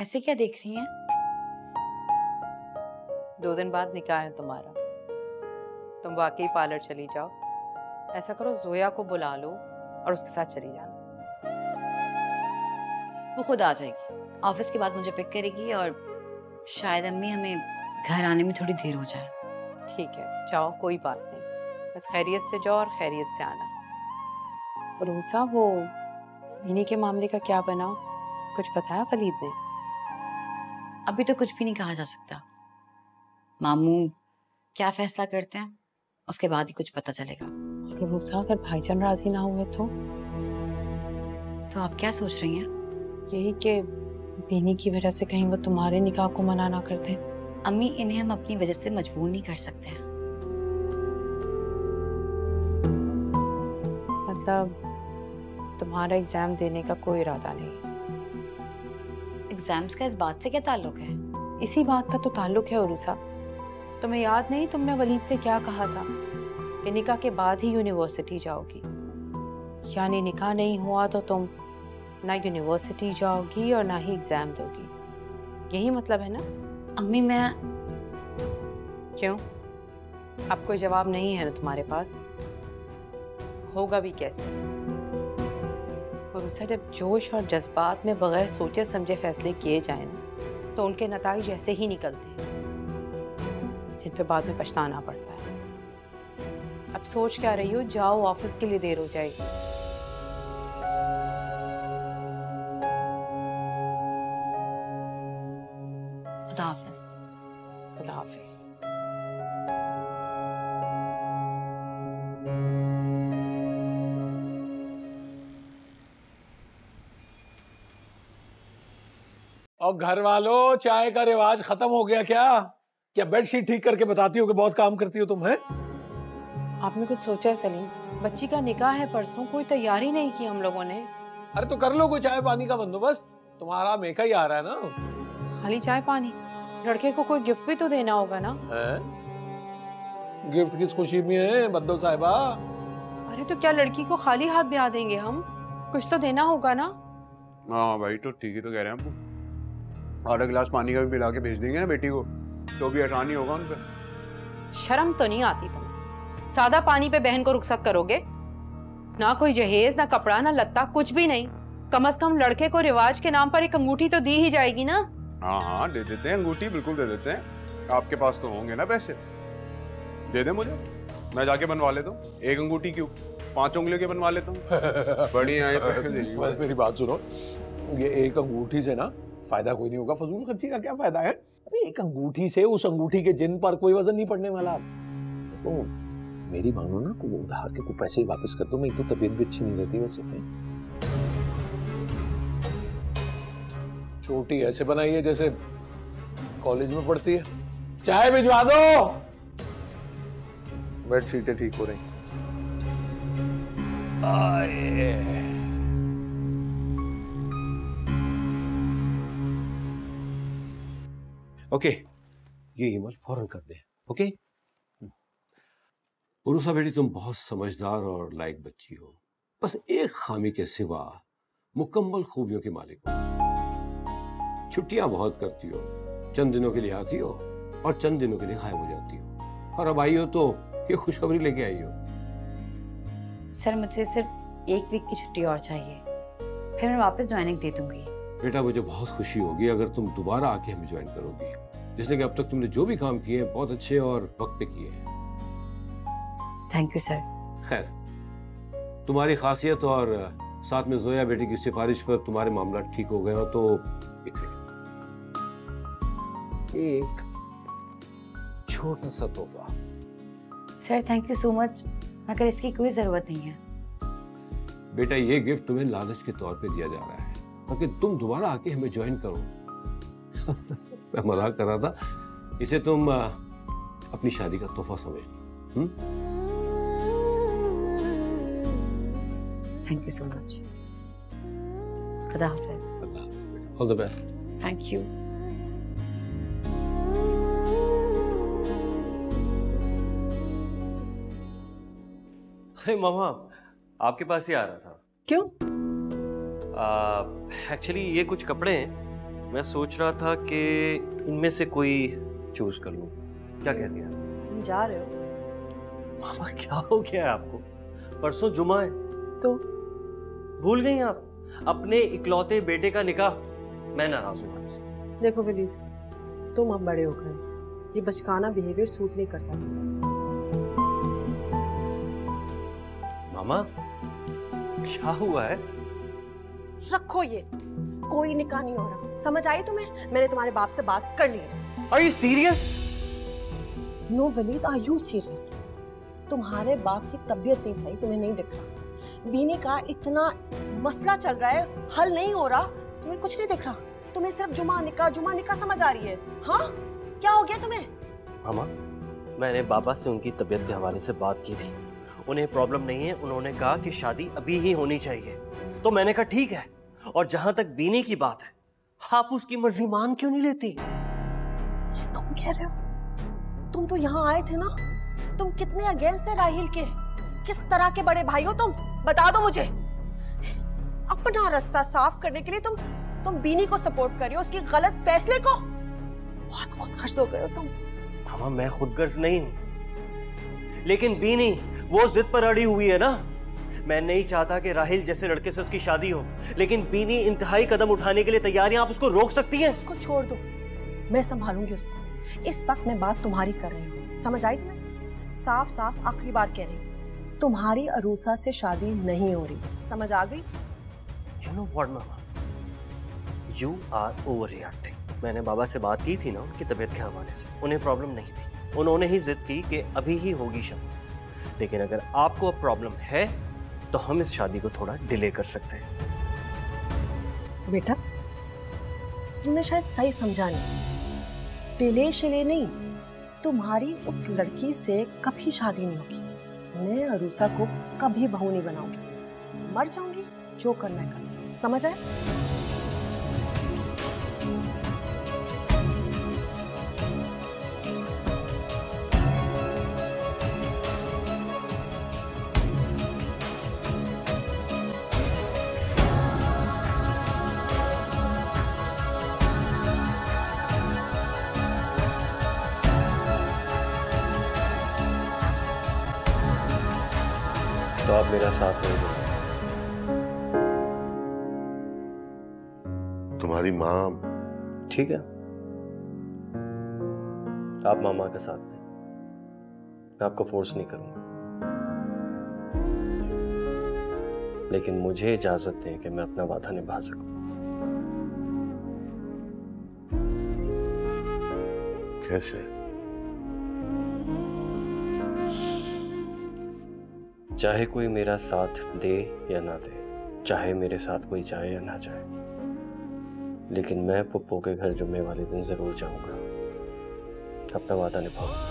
ऐसे क्या देख रही हैं? 2 दिन बाद निकाह है तुम्हारा। तुम वाकई पार्लर चली जाओ। ऐसा करो, जोया को बुला लो और उसके साथ चली जाना। वो खुद आ जाएगी। ऑफिस के बाद मुझे पिक करेगी और शायद अम्मी हमें घर आने में थोड़ी देर हो जाए। ठीक है, जाओ, कोई बात नहीं। बस खैरियत से जाओ और खैरियत से आना। रूसा, वो मिनी के मामले का क्या बना? कुछ बताया वलीद ने? अभी तो कुछ भी नहीं कहा जा सकता। मामू क्या फैसला करते हैं उसके बाद ही कुछ पता चलेगा। और रूसा, अगर भाईजान राजी ना हुए तो आप क्या सोच रही हैं? यही कि बेनी की वजह से कहीं वो तुम्हारे निकाह को मना ना कर दे। अम्मी, इन्हें हम अपनी वजह से मजबूर नहीं कर सकते हैं। मतलब तुम्हारा एग्जाम देने का कोई इरादा नहीं? एग्जाम्स का इस बात से क्या ताल्लुक है? इसी बात का तो ताल्लुक है उरुसा। तुम्हें याद नहीं तुमने वलीद से क्या कहा था कि निकाह के बाद ही यूनिवर्सिटी जाओगी? यानी निकाह नहीं हुआ तो तुम ना यूनिवर्सिटी जाओगी और ना ही एग्जाम दोगी। यही मतलब है ना? अम्मी, मैं क्यों? अब कोई जवाब नहीं है ना तुम्हारे पास? होगा भी कैसे? उरुसा, जब जोश और जज्बात में बगैर सोचे समझे फैसले किए जाए ना तो उनके नताइज ऐसे ही निकलते हैं जिन पे बाद में पछताना पड़ता है। अब सोच क्या रही हो? जाओ, ऑफिस के लिए देर हो जाएगी। खुदा हाफिज। खुदा हाफिज। और घर वालों, चाय का रिवाज खत्म हो गया क्या? क्या बेडशीट ठीक करके बताती हो कि बहुत काम करती हो तुम? है आपने कुछ सोचा है सलीम? बच्ची का निकाह है परसों, कोई तैयारी नहीं की हम लोगों ने। अरे तो कर लो कोई चाय पानी का बंदोबस्त। तुम्हारा मेका ही आ रहा है ना। खाली चाय पानी? लड़के को कोई गिफ्ट भी तो देना होगा ना? है? गिफ्ट किस खुशी में है बद्दो साहिबा? अरे तो क्या लड़की को खाली हाथ ब्याह देंगे हम? कुछ तो देना होगा ना? हाँ भाई, तो ठीक ही तो कह रहे हैं आपको। आधा गिलास पानी का भी पिला के भेज देंगे ना बेटी को, तो भी आसानी होगा उन पे। शर्म तो नहीं आती तुम्हें? सादा पानी पे बहन को रुखसत करोगे? ना कोई जहेज, ना कपड़ा, ना लत्ता, कुछ भी नहीं। कम से कम लड़के को रिवाज के नाम पर एक अंगूठी तो दी ही जाएगी ना? हाँ हाँ, दे देते हैं अंगूठी, बिल्कुल दे देते हैं। आपके पास तो होंगे ना पैसे, दे दे मुझे, मैं जाके बनवा लेता हूँ। एक अंगूठी क्यों, 5 उंगलियों के बनवा लेता हूँ। बढ़िया है। मेरी बात सुनो, ये एक अंगूठी से ना फायदा कोई नहीं होगा। फजूल खर्ची का क्या फायदा है? अभी एक अंगूठी से उस अंगूठी के जिन पर कोई वजन नहीं पड़ने वाला। तो मेरी मानो ना तो वो उधार के को पैसे ही वापस कर दो। मेरी तो तबीयत भी अच्छी नहीं रहती वैसे। छोटी ऐसे बनाई है जैसे कॉलेज में पढ़ती है। चाय भिजवा दो। बेडशीटें ठीक हो रही। ओके, ये ईमेल फौरन कर दे। ओके? उरुसा बेटी, तुम बहुत समझदार और लायक बच्ची हो। बस एक खामी के सिवा मुकम्मल खूबियों की मालिक हो। छुट्टियां बहुत करती हो, चंद दिनों के लिए आती हो और चंद दिनों के लिए गायब हो जाती हो, और अब आई हो तो ये खुशखबरी लेके आई हो। सर, मुझे सिर्फ 1 वीक की छुट्टी और चाहिए, फिर मैं वापस ज्वाइनिंग दे दूंगी। बेटा, मुझे बहुत खुशी होगी अगर तुम दोबारा आके हमें ज्वाइन करोगी, जिसने कि अब तक तुमने जो भी काम किए हैं बहुत अच्छे और वक्त पे किए हैं। Thank you sir. खैर, तुम्हारी खासियत और साथ में जोया बेटी की सिफारिश पर तुम्हारे मामला ठीक हो गए हो तो एक छोटा सा तोहफा। Sir thank you so much, मगर इसकी कोई जरूरत नहीं है। बेटा, ये गिफ्ट तुम्हें लालच के तौर पे दिया जा रहा है ताकि तुम दोबारा आके हमें ज्वाइन करो। मैं मजाक कर रहा था। इसे तुम अपनी शादी का तोहफा समझ। Thank you so much. खुदा हाफिज। All the best. Thank you. अरे मामा, आपके पास ही आ रहा था। क्यों? एक्चुअली ये कुछ कपड़े हैं मैं सोच रहा था कि इनमें से कोई चूज कर लूं। क्या कहती हैं? तुम जा रहे हो? मामा क्या हो गया है आपको? परसों जुमा है तो भूल गई आप? अपने इकलौते बेटे का निकाह। मैं नाराज हूं आपसे। देखो वलीद, तुम अब बड़े हो गए, ये बचकाना बिहेवियर सूट नहीं करता। मामा क्या हुआ है? रखो ये, कोई निकाह नहीं हो रहा, समझ आई तुम्हें? मैंने तुम्हारे बाप से बात कर ली है। Are you serious? No Waleed, are you serious? तुम्हारे बाप की तबीयत नहीं सही, तुम्हें नहीं दिख रहा? बीनी का इतना मसला चल रहा है, हल नहीं हो रहा, तुम्हें कुछ नहीं दिख रहा? तुम्हें सिर्फ जुमा निकाह समझ आ रही है? हाँ, क्या हो गया तुम्हें? मामा, मैंने बाबा से उनकी तबीयत के हवाले से बात की थी। उन्हें प्रॉब्लम नहीं है, उन्होंने कहा कि शादी अभी ही होनी चाहिए। तो मैंने कहा ठीक है। और जहां तक बीनी की बात है, आप उसकी मर्जी मान क्यों नहीं लेती? ये तुम कह रहे हो? तुम तो यहाँ आए थे ना? तुम कितने अगेंस्ट थे राहिल के? किस तरह के बड़े भाई हो तुम? बता दो मुझे। अपना रास्ता साफ करने के लिए तुम बीनी को सपोर्ट कर रही हो, उसके गलत फैसले को। बहुत खुदगर्ज हो गए हो तुम। मामा, मैं खुदगर्ज नहीं हूं, लेकिन बीनी वो जिद पर अड़ी हुई है ना। मैं नहीं चाहता कि राहिल जैसे लड़के से उसकी शादी हो, लेकिन बीनी इंतहाई कदम उठाने के लिए तैयार है। आप उसको रोक सकती हैं? उसको छोड़ दो, मैं संभालूंगी उसको। इस वक्त मैं बात तुम्हारी कर रही हूँ, समझ आई तुम्हें? साफ साफ आखिरी बार कह रही हूँ, तुम्हारी अरूसा से शादी नहीं हो रही, समझ आ गई? You know what, mama? You are overreacting. मैंने बाबा से बात की थी ना उनकी तबीयत के हवाले से, उन्हें प्रॉब्लम नहीं थी। उन्होंने ही जिद की कि अभी ही होगी शादी। लेकिन अगर आपको अब प्रॉब्लम है तो हम इस शादी को थोड़ा डिले कर सकते हैं। बेटा, तुमने शायद सही समझा नहीं। डिले शिले नहीं, तुम्हारी उस लड़की से कभी शादी नहीं होगी। मैं अरूसा को कभी बहू नहीं बनाऊंगी। मर जाऊंगी, जो करना है करना, समझ आए? तो आप मेरा साथ नहीं दोगे? तुम्हारी माँ ठीक है, आप मामा का साथ दें, मैं आपको फोर्स नहीं करूंगा। लेकिन मुझे इजाजत दें कि मैं अपना वादा निभा सकूं। कैसे? चाहे कोई मेरा साथ दे या ना दे, चाहे मेरे साथ कोई जाए या ना जाए, लेकिन मैं पप्पू के घर जुम्मे वाले दिन जरूर जाऊंगा, अपना वादा निभाऊंगा।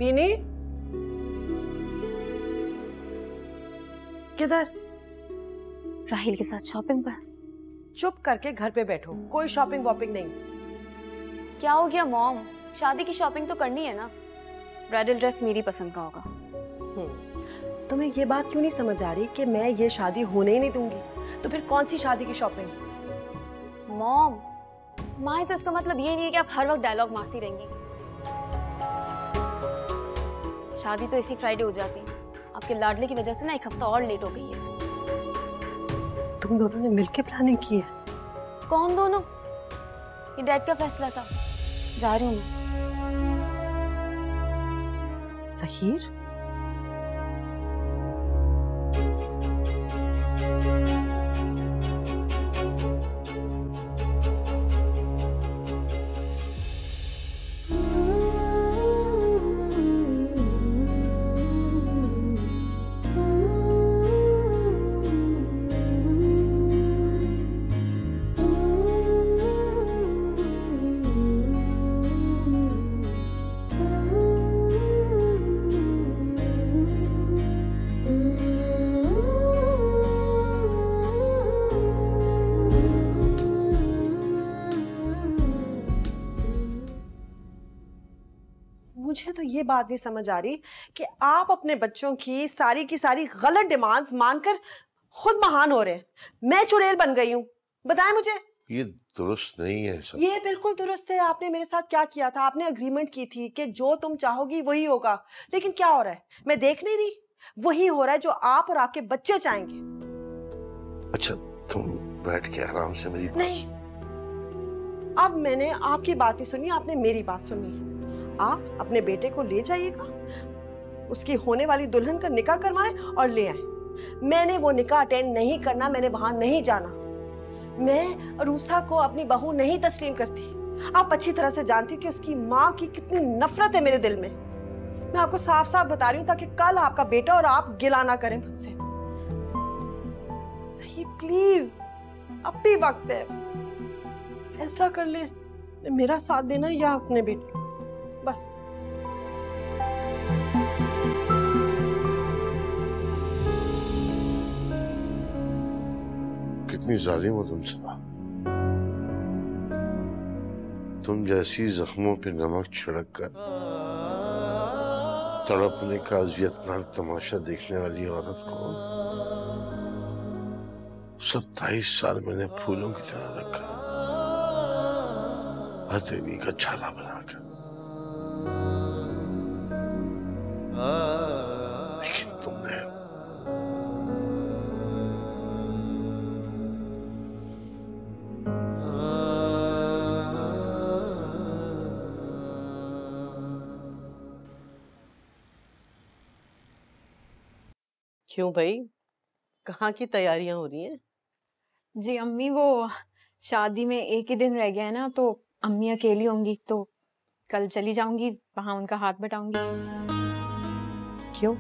पीनी किधर? राहिल के साथ शॉपिंग पर। चुप करके घर पे बैठो, कोई शॉपिंग वॉपिंग नहीं। क्या हो गया मॉम, शादी की शॉपिंग तो करनी है ना। ब्राइडल ड्रेस मेरी पसंद का होगा। तुम्हें ये बात क्यों नहीं समझ आ रही कि मैं ये शादी होने ही नहीं दूंगी? तो फिर कौन सी शादी की शॉपिंग? मॉम, माँ तो इसका मतलब ये नहीं है कि आप हर वक्त डायलॉग मारती रहेंगी। शादी तो इसी फ्राइडे हो जाती, आपके लाडले की वजह से ना एक हफ्ता और लेट हो गई है। तुम दोनों ने मिलकर प्लानिंग की है? कौन दोनों? ये डैड का फैसला था। जा रही हूँ मैं। सहीर? मुझे तो ये बात नहीं समझ आ रही कि आप अपने बच्चों की सारी गलत डिमांड्स मानकर खुद महान हो रहे हैं। मैं चुड़ैल बन गई हूँ। बताएं मुझे। ये दुरुस्त नहीं है सब। ये बिल्कुल दुरुस्त है। आपने मेरे साथ क्या किया था? आपने अग्रीमेंट की थी कि जो तुम चाहोगी वही होगा, लेकिन क्या हो रहा है? मैं देख नहीं रही, वही हो रहा है जो आप और आपके बच्चे चाहेंगे। अच्छा तुम बैठ के आराम से मेरी बात। नहीं, अब मैंने आपकी बात नहीं सुनी, आपने मेरी बात सुनी। आप अपने बेटे को ले जाइएगा, उसकी होने वाली दुल्हन का निकाह करवाएं और ले आए। मैंने वो निकाह अटेंड नहीं करना, मैंने वहां नहीं जाना। मैं अरूसा को अपनी बहू नहीं तस्लीम करती। आप अच्छी तरह से जानती कि उसकी माँ की कितनी नफरत है मेरे दिल में। मैं आपको साफ साफ बता रही हूँ ताकि कल आपका बेटा और आप गिला ना करें मुझसे। सही, प्लीज, अब भी वक्त है, फैसला कर ले। मेरा साथ देना या अपने बेटे, बस। कितनी जालिम हो तुम सब। तुम जैसी जख्मों पे नमक छिड़क कर तड़पने का अजियतनाक तमाशा देखने वाली औरत को 27 साल मैंने फूलों की तरह रखा, हथेली का छाला बनाकर। लेकिन तुमने क्यों भाई, कहाँ की तैयारियां हो रही हैं? जी अम्मी, वो शादी में एक ही दिन रह गया है ना, तो अम्मी अकेली होंगी, तो कल चली जाऊंगी, वहां उनका हाथ बटाऊंगी। क्यों?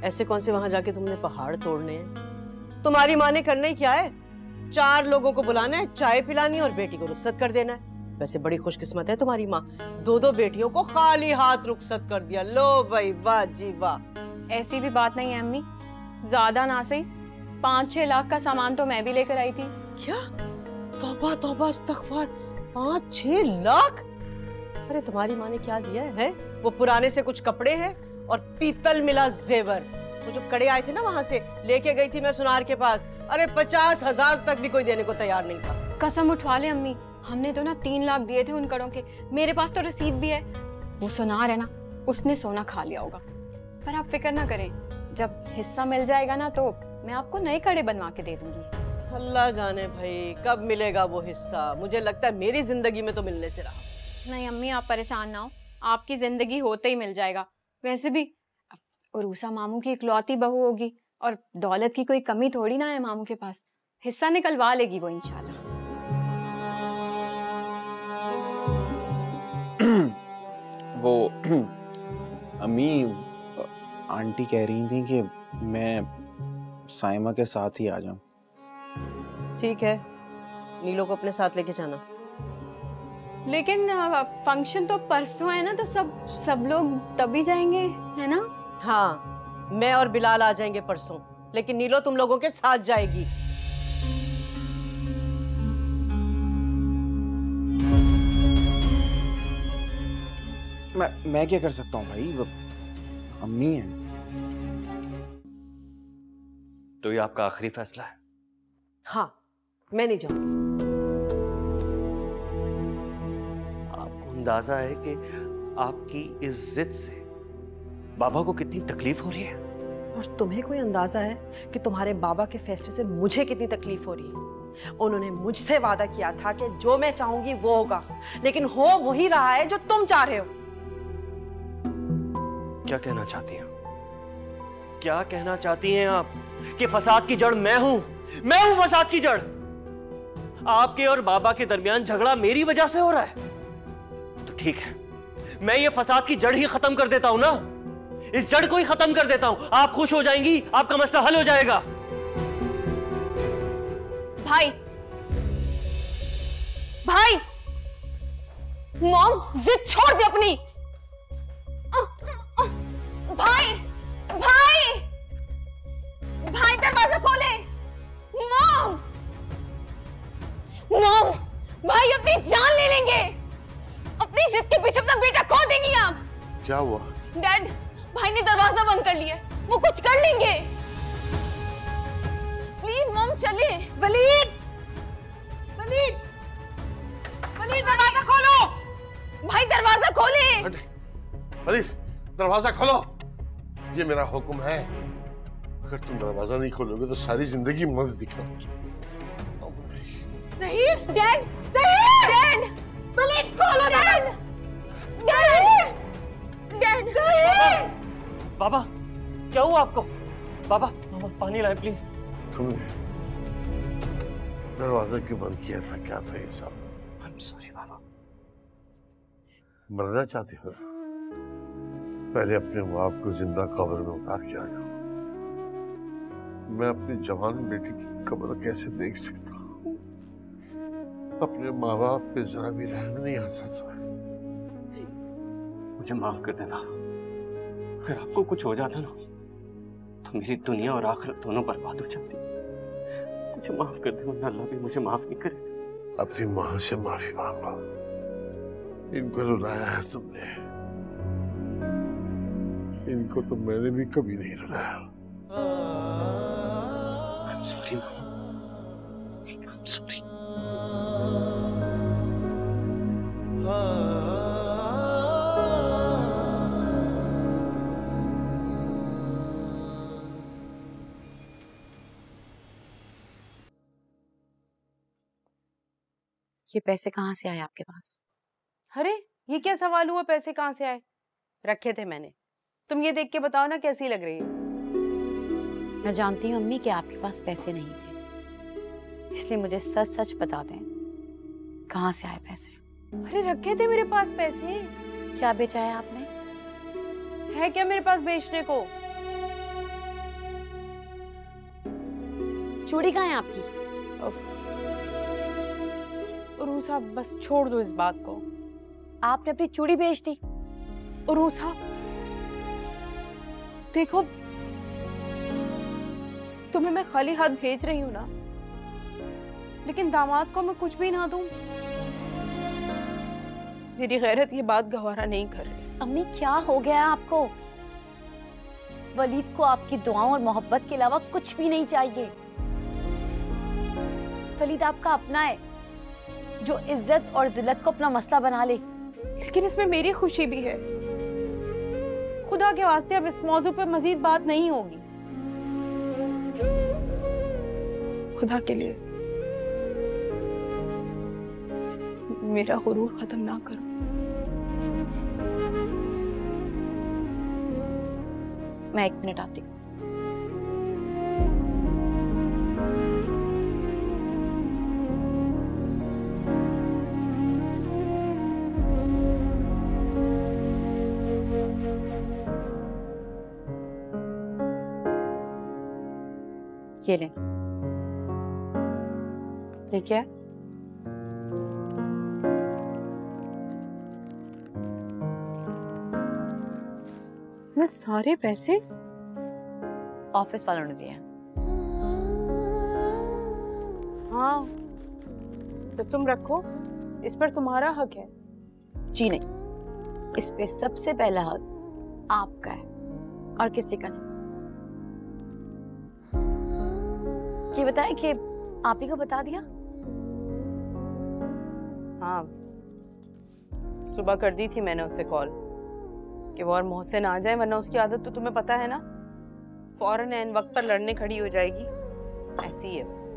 ऐसे कौन से वहां जाके तुमने पहाड़ तोड़ने हैं? तुम्हारी माँ ने करना ही क्या है? 4 लोगों को बुलाना है, चाय पिलानी है और बेटी को रुखसत कर देना है। वैसे बड़ी खुशकिस्मत है तुम्हारी माँ, 2-2 बेटियों को खाली हाथ रुखसत कर दिया। लो भाई, वाह जी वाह। ऐसी भी बात नहीं है अम्मी, ज्यादा ना सही 5-6 लाख का सामान तो मैं भी लेकर आई थी। क्या? तौबा तौबा, इस्तग़फ़ार, 5-6 लाख? अरे तुम्हारी माँ ने क्या दिया है? वो पुराने से कुछ कपड़े हैं और पीतल मिला जेवर। वो जो कड़े आए थे ना, वहां से लेके गई थी मैं सुनार के पास। अरे 50,000 तक भी कोई देने को तैयार नहीं था। कसम उठवा ले अम्मी, हमने तो ना 3 लाख दिए थे उन कड़ों के। मेरे पास तो रसीद भी है। वो सुनार है ना, उसने सोना खा लिया होगा। पर आप फिक्र ना करें, जब हिस्सा मिल जाएगा ना तो मैं आपको नए कड़े बनवा के दे दूंगी। अल्लाह जाने भाई कब मिलेगा वो हिस्सा। मुझे लगता है मेरी जिंदगी में तो मिलने से रहा। नहीं अम्मी, आप परेशान ना हो, आपकी जिंदगी होते ही मिल जाएगा। वैसे भी उरूसा मामू की इकलौती बहू होगी और दौलत की कोई कमी थोड़ी ना है मामू के पास। हिस्सा निकलवा लेगी वो इंशाल्लाह। वो अम्मी, आंटी कह रही थी कि मैं साइमा के साथ ही आ जाऊं। ठीक है, नीलो को अपने साथ लेके जाना। लेकिन फंक्शन तो परसों है ना, तो सब लोग तभी जाएंगे, है ना? हाँ, मैं और बिलाल आ जाएंगे परसों, लेकिन नीलो तुम लोगों के साथ जाएगी। मैं क्या कर सकता हूँ भाई, वो अम्मी है। तो ये आपका आखिरी फैसला है? हाँ, मैं नहीं जाऊंगी। आपको अंदाजा है कि आपकी इस जिद से बाबा को कितनी तकलीफ हो रही है? और तुम्हें कोई अंदाजा है कि तुम्हारे बाबा के फैसले से मुझे कितनी तकलीफ हो रही है? उन्होंने मुझसे वादा किया था कि जो मैं चाहूंगी वो होगा, लेकिन हो वही रहा है जो तुम चाह रहे हो। क्या कहना चाहती हैं? क्या कहना चाहती हैं आप? कि फसाद की जड़ मैं हूं फसाद की जड़। आपके और बाबा के दरमियान झगड़ा मेरी वजह से हो रहा है? तो ठीक है, मैं ये फसाद की जड़ ही खत्म कर देता हूं ना, इस जड़ को ही खत्म कर देता हूं। आप खुश हो जाएंगी, आपका मसला हल हो जाएगा। भाई मॉम जिद छोड़ दे अपनी। भाई दरवाजा खोले। मॉम भाई अपनी जान ले लेंगे, अपनी जिद के पीछे अपना बेटा खो देंगी आप। क्या हुआ? डैड, भाई ने दरवाजा बंद कर लिया, वो कुछ कर लेंगे। प्लीज मॉम चले। वलीद दरवाजा खोलो। भाई दरवाजा खोले। वलीद दरवाजा खोलो, ये मेरा हुक्म है। अगर तुम दरवाजा नहीं खोलोगे तो सारी जिंदगी मर्द दिखना। डैड वलीद खोलो। डैड बाबा क्या हुआ आपको? बाबा पानी लाए प्लीज। तुमने दरवाजा क्यों बंद किया था? क्या था ये सब? I'm sorry बाबा। मरना चाहते हो? पहले अपने बाप को जिंदा कब्र में उतार के आ जाओ। मैं अपनी जवान बेटी की कब्र कैसे देख सकता हूँ? अपने माँ बाप पे जरा भी रहम नहीं आता था। मुझे माफ कर देना। अगर आपको कुछ हो जाता ना तो मेरी दुनिया और आखिरत दोनों बर्बाद हो जाती। मुझे माफ कर दे, वरना अल्लाह भी मुझे माफ नहीं करेगा। अपनी माँ से माफी मांगो। इनको रुलाया है तुमने, इनको तो मैंने भी कभी नहीं रुलाया। I'm sorry माँ, I'm sorry। ये पैसे कहाँ से आए आपके पास? अरे ये क्या सवाल हुआ, पैसे कहाँ से आए? रखे थे मैंने। तुम ये देख के बताओ ना कैसी लग रही है। मैं जानती हूँ अम्मी कि आपके पास पैसे नहीं थे, इसलिए मुझे सच सच बता दें, कहाँ से आए पैसे? अरे रखे थे मेरे पास पैसे। क्या बेचा है आपने? है क्या मेरे पास बेचने को? चूड़ी कहाँ है आपकी? उरूसा बस छोड़ दो इस बात को। आपने अपनी चूड़ी बेच दी? उरूसा देखो, तुम्हें मैं खाली हाथ भेज रही हूँ ना, लेकिन दामाद को मैं कुछ भी ना दूं, मेरी गैरत ये बात गवारा नहीं कर रही। अम्मी क्या हो गया आपको? वलीद को आपकी दुआओं और मोहब्बत के अलावा कुछ भी नहीं चाहिए। वलीद आपका अपना है जो इज्जत और जिल्लत को अपना मसला बना ले। लेकिन इसमें मेरी खुशी भी है। खुदा के वास्ते अब इस मौजू पर मजीद बात नहीं होगी। खुदा के लिए मेरा गुरूर खत्म ना करो। मैं 1 मिनट आती हूँ। ये लें। ठीक है, इतने सारे पैसे? ऑफिस वालों ने दिए हैं। हाँ, तो तुम रखो, इस पर तुम्हारा हक है। जी नहीं, इस पे सबसे पहला हक आपका है और किसी का नहीं। ये बताएं कि आप ही को बता दिया? हाँ, सुबह कर दी थी मैंने उसे कॉल कि वो और मोहसिन आ जाए, वरना उसकी आदत तो तुम्हें पता है ना, फौरन एन वक्त पर लड़ने खड़ी हो जाएगी। ऐसी ही है बस।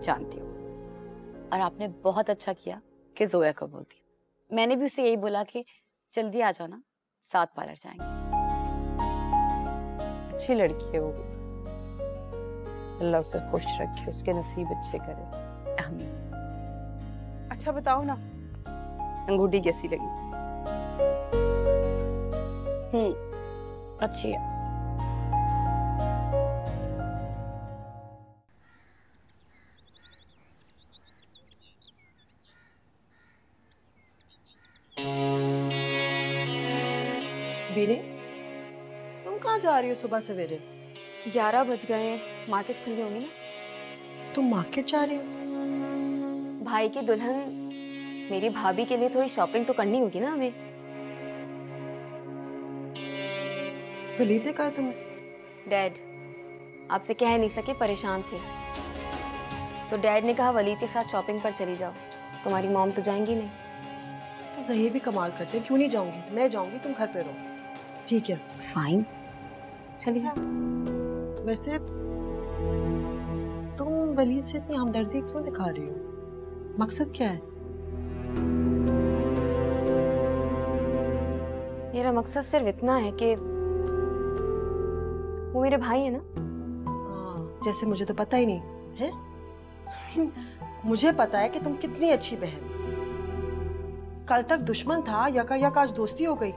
जानती हूँ। और आपने बहुत अच्छा किया कि जोया को बोल दिया। मैंने भी उसे यही बोला कि जल्दी आ जाओ ना, साथ पार्लर जाएंगे। अच्छी लड़की है वो भी, अल्लाह उसे खुश रखे, उसके नसीब अच्छे करे। आमीन। अच्छा बताओ ना, अंगूठी कैसी लगी? अच्छी है। बीने, तुम कहाँ जा रही हो सुबह सवेरे? 11 बज गए हैं, मार्केट खुली होंगी ना। तुम मार्केट जा रही हो? भाई की दुल्हन मेरी भाभी के लिए थोड़ी शॉपिंग तो करनी होगी ना हमें। वलीद ने कहा तुम्हें? डैड आपसे कह नहीं सके, परेशान थे, तो डैड ने कहा वलीद के साथ शॉपिंग पर चली जाओ। तुम्हारी मॉम तो जाएंगी नहीं। तो ज़हीर भी कमाल करते हैं, क्यों नहीं जाऊंगी? मैं जाऊंगी, तुम घर पे रहो। ठीक है, फाइन, चलिए जाओ। वैसे तुम वलीद से इतनी हमदर्दी क्यों दिखा रही हो? मकसद क्या है? मेरा मकसद सिर्फ इतना है कि वो मेरे भाई है ना। जैसे मुझे तो पता ही नहीं है। मुझे पता है कि तुम कितनी अच्छी बहन। कल तक दुश्मन था, यका आज दोस्ती हो गई।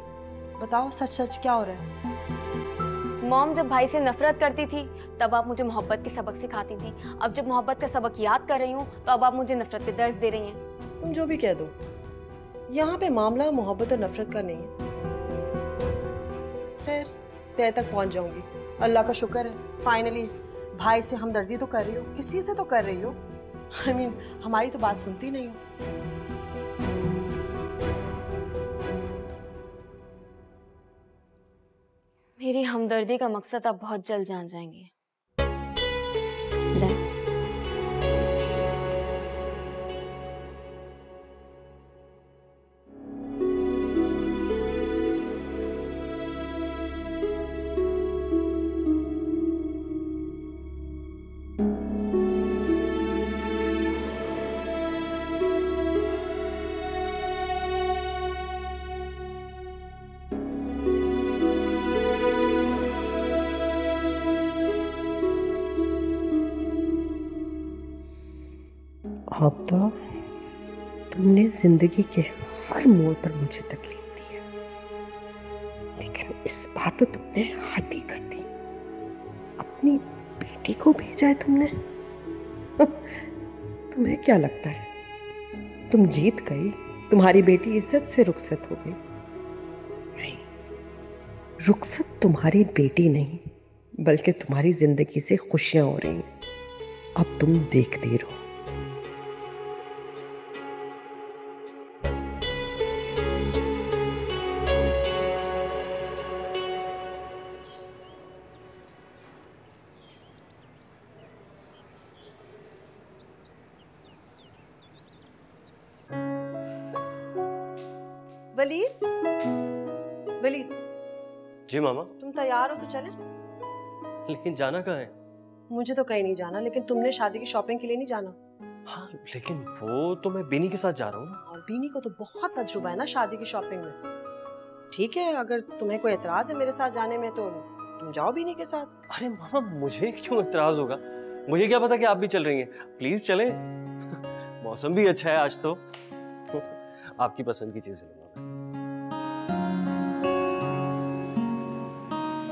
बताओ सच सच क्या हो रहा है? मॉम जब भाई से नफरत करती थी तब आप मुझे मोहब्बत के सबक सिखाती थी। अब जब मोहब्बत का सबक याद कर रही हूँ तो अब आप मुझे नफरत के दर्स दे रही हैं। तुम जो भी कह दो, यहाँ पे मामला मोहब्बत और नफरत का नहीं है। खैर, तय तक पहुंच जाऊंगी। अल्लाह का शुक्र है, फाइनली भाई से हमदर्दी तो कर रही हो, किसी से तो कर रही हो। I mean, हमारी तो बात सुनती नहीं हो। मेरी हमदर्दी का मकसद आप बहुत जल्द जान जाएंगे। आबदा, तुमने जिंदगी के हर मोड़ पर मुझे तकलीफ दी है, लेकिन इस बार तो तुमने हद ही कर दी। अपनी बेटी को भेजा है तुमने। तुम्हें क्या लगता है तुम जीत गई? तुम्हारी बेटी इज्जत से रुखसत हो गई? नहीं, रुखसत तुम्हारी बेटी नहीं बल्कि तुम्हारी जिंदगी से खुशियां हो रही हैं। अब तुम देखती रहो। वलीद, वलीद, जी मामा। तुम तैयार हो तो चले? लेकिन जाना कहाँ है? मुझे तो कहीं नहीं जाना, लेकिन तुमने शादी की शॉपिंग के लिए नहीं जाना। हाँ, लेकिन वो तो मैं बीनी के साथ जा रहा हूँ। और बीनी को तो बहुत तजुर्बा है ना शादी की शॉपिंग में। ठीक है, अगर तुम्हें कोई एतराज है मेरे साथ जाने में तो तुम जाओ बीनी के साथ। अरे मामा, मुझे क्यों एतराज होगा? मुझे क्या पता कि आप भी चल रही हैं। प्लीज चलें। मौसम भी अच्छा है आज तो। आपकी पसंद की चीजें।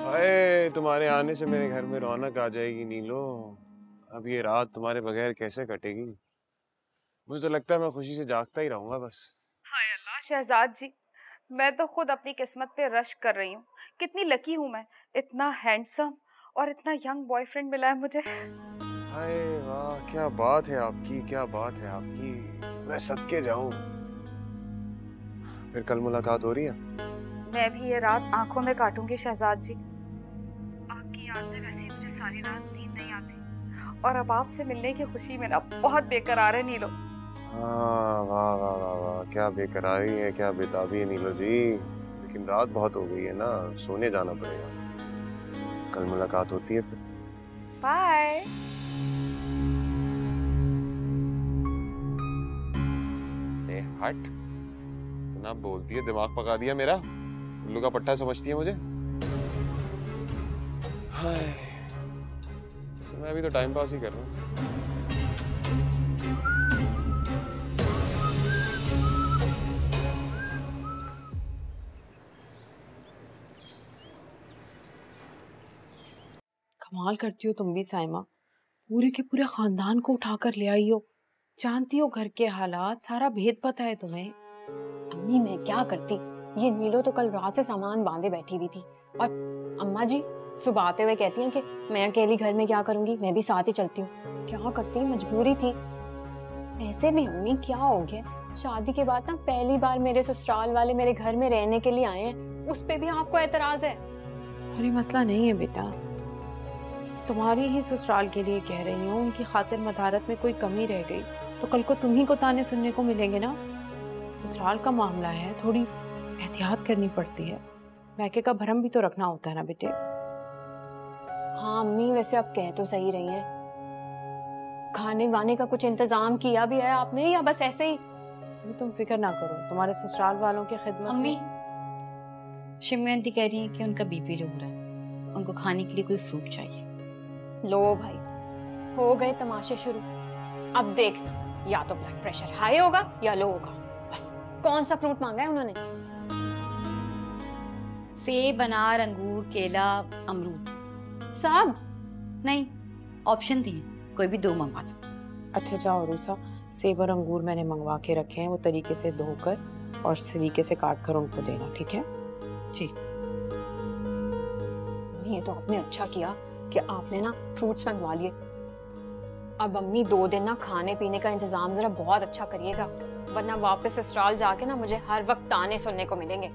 अरे तुम्हारे आने से मेरे घर में रौनक आ जाएगी नीलो। अब ये रात तुम्हारे बगैर कैसे कटेगी? मुझे तो लगता है मैं खुशी से जागता ही रहूंगा बस। हाय अल्लाह शहजाद जी, मैं तो खुद अपनी किस्मत पे रश कर रही हूँ। कितनी लकी हूँ मैं, इतना हैंडसम और इतना यंग बॉयफ्रेंड मिला है मुझे। हाय वाह, क्या बात है आपकी, क्या बात है आपकी। मैं सदके जाऊं। फिर कल मुलाकात हो रही है? मैं भी ये रात आंखों में काटूंगी शहजाद जी। आपकी याद में वैसे ही मुझे सारी रात नींद नहीं आती, और अब आपसे मिलने की खुशी में ना बहुत बेकरार है नीलो। हाँ, वाह वाह वाह वाह, क्या बेकरारी है, क्या बेताबी है नीलो जी। लेकिन रात बहुत हो गई है ना, सोने जाना पड़ेगा। कल मुलाकात होती है फिर। बाय। हट, इतना बोलती है, दिमाग पका दिया मेरा। उल्लू का पट्टा समझती है मुझे। हाय, मैं अभी तो टाइम पास ही कर रहा हूँ। कमाल करती हो तुम भी साइमा, पूरे के पूरे खानदान को उठाकर ले आई हो। जानती हो घर के हालात, सारा भेद पता है तुम्हें। अम्मी मैं क्या करती, ये नीलो तो कल रात से सामान बांधे बैठी हुई थी, और अम्मा जी सुबह आते हुए कहती हैं कि मैं अकेली घर में क्या करूंगी, मैं भी साथ ही चलती हूँ। क्या करती, मजबूरी थी। ऐसे भी अम्मी क्या हो गया, शादी के बाद ना पहली बार मेरे ससुराल वाले मेरे घर में रहने के लिए आए हैं, उस पे भी आपको एतराज है? अरे मसला नहीं है बेटा, तुम्हारी ही ससुराल के लिए कह रही हूँ। उनकी खातिर मदारत में कोई कमी रह गई तो कल को तुम ही को ताने सुनने को मिलेंगे ना। ससुराल का मामला है, थोड़ी एहतियात करनी पड़ती है। मैके का भरम भी तो रखना होता है ना बेटे। हाँ अम्मी, वैसे आप कह तो सही रही हैं। खाने वाने का कुछ इंतजाम किया भी है आपने या बस ऐसे ही? तुम फिक्र ना करो, तुम्हारे ससुराल वालों की खिदमत। अम्मी, शिमी आंटी कह रही है कि उनका बीपी लो हो रहा है, उनको खाने के लिए कोई फ्रूट चाहिए। लो भाई, हो गए तमाशे शुरू। अब देखना, या तो ब्लड प्रेशर हाई होगा या लो होगा, बस। कौन सा फ्रूट मांगा है उन्होंने? सेब, अनार, अंगूर, केला, अमरूद। सब? नहीं, ऑप्शन दिए, कोई भी 2 मंगवा दो। अच्छा जाओ रूसा, सेब और अंगूर मैंने मंगवा के रखे हैं, वो तरीके से धोकर और तरीके से काट कर उनको देना, ठीक है? जी। ये तो आपने अच्छा किया कि आपने ना फ्रूट्स मंगवा लिए। अब अम्मी 2 दिन ना खाने पीने का इंतजाम जरा बहुत अच्छा करिएगा, वरना वापस ससुराल जाके ना मुझे हर वक्त ताने सुनने को मिलेंगे।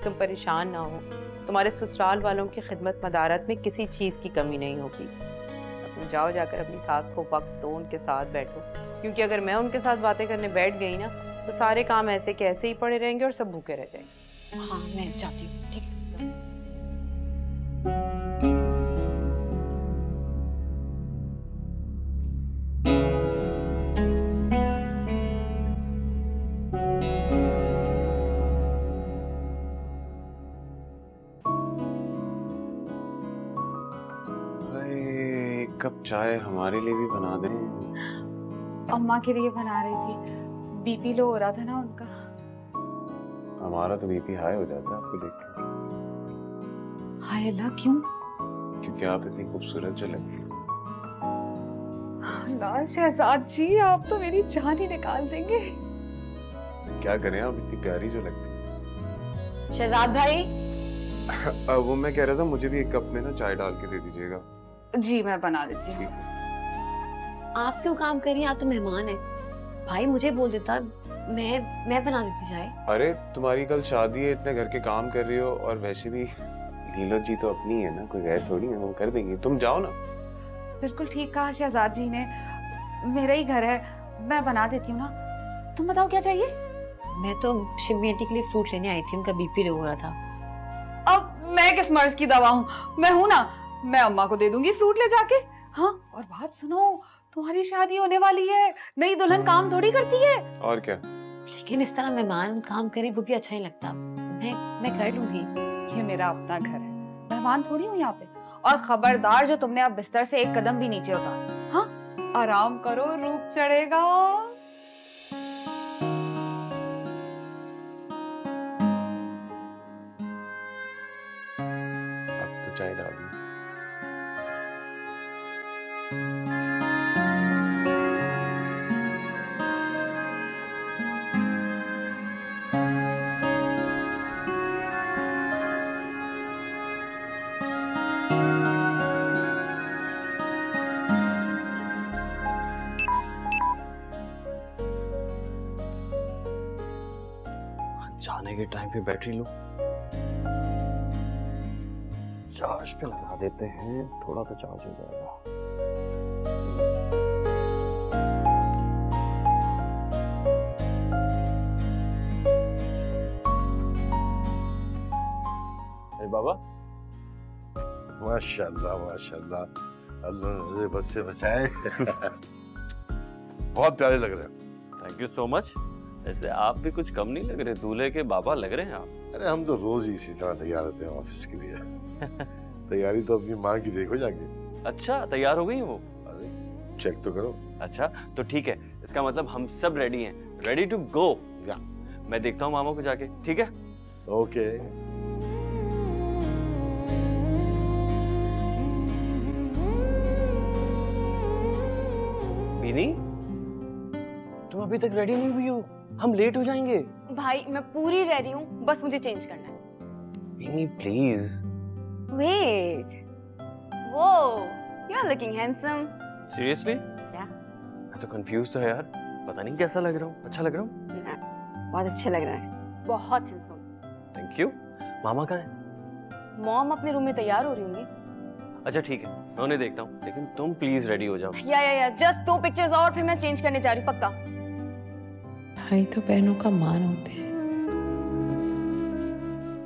तुम परेशान ना हो, तुम्हारे ससुराल वालों की खिदमत मदारत में किसी चीज़ की कमी नहीं होगी। तुम जाओ, जाकर अपनी सास को वक्त दो, उनके साथ बैठो, क्योंकि अगर मैं उनके साथ बातें करने बैठ गई ना तो सारे काम ऐसे के ऐसे ही पड़े रहेंगे और सब भूखे रह जाएंगे। हाँ मैं जाती हूँ, ठीक है। कप चाय हमारे लिए भी बना दें। अम्मा के लिए बना रही थी, बीपी लो हो रहा था ना उनका। हमारा तो बीपी हाई हो जाता है आपको देख के। हाय अल्लाह, क्यों? क्योंकि आप इतनी खूबसूरत जो लगती हो। अल्लाह शहजाद जी, आप तो मेरी जान ही निकाल देंगे। क्या करें, आप इतनी प्यारी जो लगती है। शहजाद भाई। वो मैं कह रहा था, मुझे भी एक कप में ना चाय डाल के दे दीजिएगा। जी मैं बना देती हूँ। आप क्यों काम कर रही हैं, आप तो मेहमान हैं। भाई मुझे बोल देता, मैं बना देती चाय। अरे तुम्हारी कल शादी है, इतने घर के काम कर रही हो, और वैसे भी नीलो जी तो अपनी है ना, कोई गैर थोड़ी है, वो कर देंगी। तुम जाओ ना। बिल्कुल ठीक कहा शहजाद जी ने, मेरा ही घर है, मैं बना देती हूँ ना। तुम बताओ क्या चाहिए? मैं तो शिमी आंटी के लिए फ्रूट लेने आई थी, उनका बीपी लो हो रहा था। अब मैं किस मर्ज की दवा हूँ, मैं हूं ना, मैं अम्मा को दे दूंगी फ्रूट ले जाके। हाँ, और बात सुनो, तुम्हारी शादी होने वाली है, नई दुल्हन काम थोड़ी करती है। और क्या? लेकिन इस तरह मेहमान काम करे वो भी अच्छा ही लगता। मैं कर लूंगी। ये मेरा अपना घर है, मेहमान थोड़ी हूँ यहाँ पे। और खबरदार, जो तुमने अब बिस्तर से एक कदम भी नीचे उतारा, हाँ, आराम करो, रूप चढ़ेगा। अब तो चाय डाल दी। जाने के टाइम पे बैटरी लो, चार्ज पे लगा देते हैं, थोड़ा तो चार्ज हो जाएगा। अरे बाबा, माशाल्लाह माशाल्लाह, अल्लाह मुझे बस से बचाए। बहुत प्यारे लग रहे हैं। Thank you so much. ऐसे आप भी कुछ कम नहीं लग रहे, दूल्हे के बाबा लग रहे हैं आप। अरे हम तो रोज ही इसी तरह तैयार होते हैं ऑफिस के लिए। तैयारी तो अपनी माँ की देखो जाके। अच्छा, तैयार हो गई वो? अरे चेक तो करो। अच्छा तो ठीक है, इसका मतलब हम सब रेडी हैं, रेडी टू गो। मैं देखता हूँ मामा को जाके, ठीक है? ओके। बीनी, तुम अभी तक रेडी नहीं हुई हो, हम लेट हो जाएंगे। भाई मैं पूरी रेडी हूँ, बस मुझे चेंज करना है। Beanie please. Wait, wow you are looking handsome. Seriously? Yeah. मैं तो कंफ्यूज था यार, पता नहीं कैसा लग रहा हूँ। अच्छा लग रहा हूँ? बहुत अच्छा लग रहा है, बहुत हैंडसम। Thank you. मामा कहाँ है? मॉम अपने रूम में तैयार हो रही होंगी। अच्छा ठीक है, मैं उन्हें देखता हूँ, लेकिन तुम प्लीज रेडी हो जाओ। या जस्ट 2 पिक्चर्स और फिर मैं चेंज करने जा रही हूँ, पक्का। भाई तो बहनों का मान होते हैं,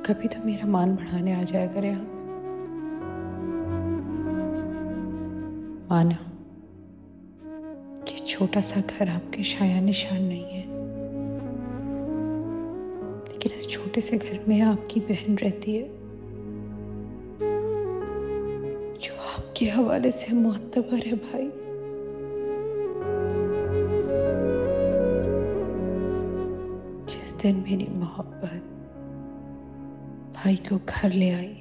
कभी तो मेरा मान बढ़ाने आ जाया करे। आप माना कि छोटा सा घर आपके शाया निशान नहीं है, लेकिन इस छोटे से घर में आपकी बहन रहती है जो आपके हवाले से मुअत्तबर है। भाई जिस दिन मेरी मोहब्बत भाई को घर ले आई,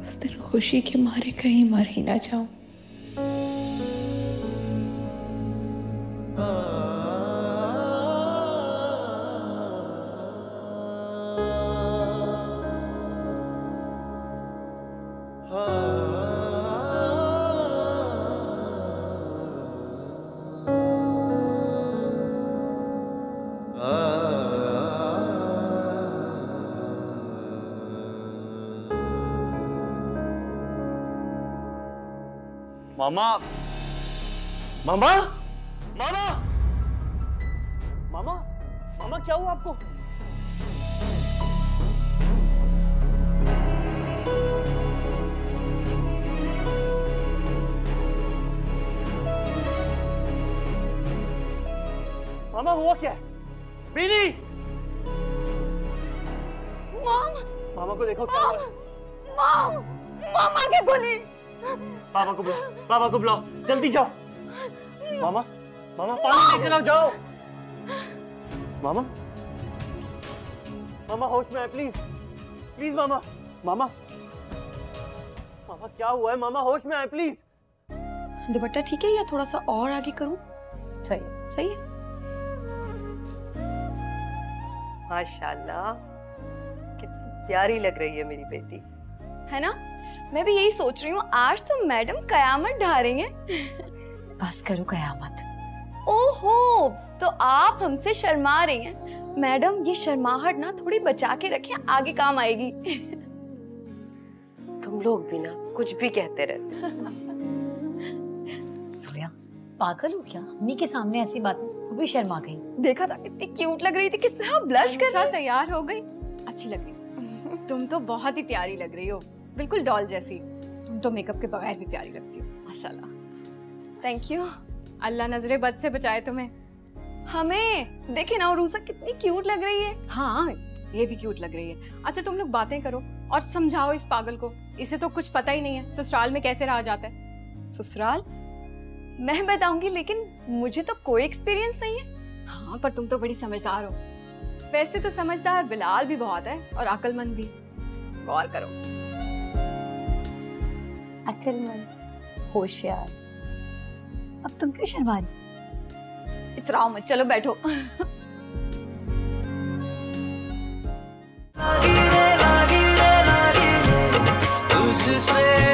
उस दिन खुशी के मारे कहीं मर ही ना जाऊं। मामा, मामा, मामा, मामा, मामा क्या हुआ आपको? मामा हुआ क्या है? बीनी! मॉम! मामा को देखो क्या हुआ है? मॉम! मामा के गोली! पापा को बुलाओ, पापा को बुलाओ, जल्दी जाओ। मामा, मामा पानी लेके आओ, जाओ। मामा, मामा होश में है, प्लीज, प्लीज मामा, मामा, मामा क्या हुआ है? मामा होश में है, प्लीज। दुपट्टा ठीक है या थोड़ा सा और आगे करूं? सही है। सही है। माशाल्लाह, कितनी प्यारी लग रही है मेरी बेटी, है ना? मैं भी यही सोच रही हूँ, आज तो मैडम कयामत ढारेंगे। बस करो कयामत। ओहो, तो आप हमसे शर्मा रही हैं। मैडम ये शर्माहट ना थोड़ी बचा के रखें, आगे काम आएगी। तुम लोग भी ना कुछ भी कहते रहते। सोया पागल हो क्या? अम्मी के सामने ऐसी बातें, वो भी शर्मा गई। देखा था कितनी क्यूट लग रही थी, किस तरह ब्लश कर रही थी। तैयार हो गई, अच्छी लग रही। तुम तो बहुत ही प्यारी लग रही हो, बिल्कुल डॉल जैसी। तुम तो मेकअप के बगैर भी प्यारी लगती हो, माशाल्लाह। Thank you. अल्लाह नजरे बद से बचाए तुम्हें। हमें देखे ना, रूसा कितनी क्यूट लग रही है। हाँ, ये भी क्यूट लग रही है। अच्छा तुम लोग बातें करो और समझाओ इस पागल को, इसे तो कुछ पता ही नहीं है ससुराल में कैसे रहा जाता है। ससुराल मैं बताऊंगी, लेकिन मुझे तो कोई एक्सपीरियंस नहीं है। हाँ पर तुम तो बड़ी समझदार हो। वैसे तो समझदार बिलाल भी बहुत है और अक्लमंद भी। गौर करो। अक्लमंद, होशियार। अब तुम क्यों शर्मा रही? इतराओ मत, चलो बैठो। से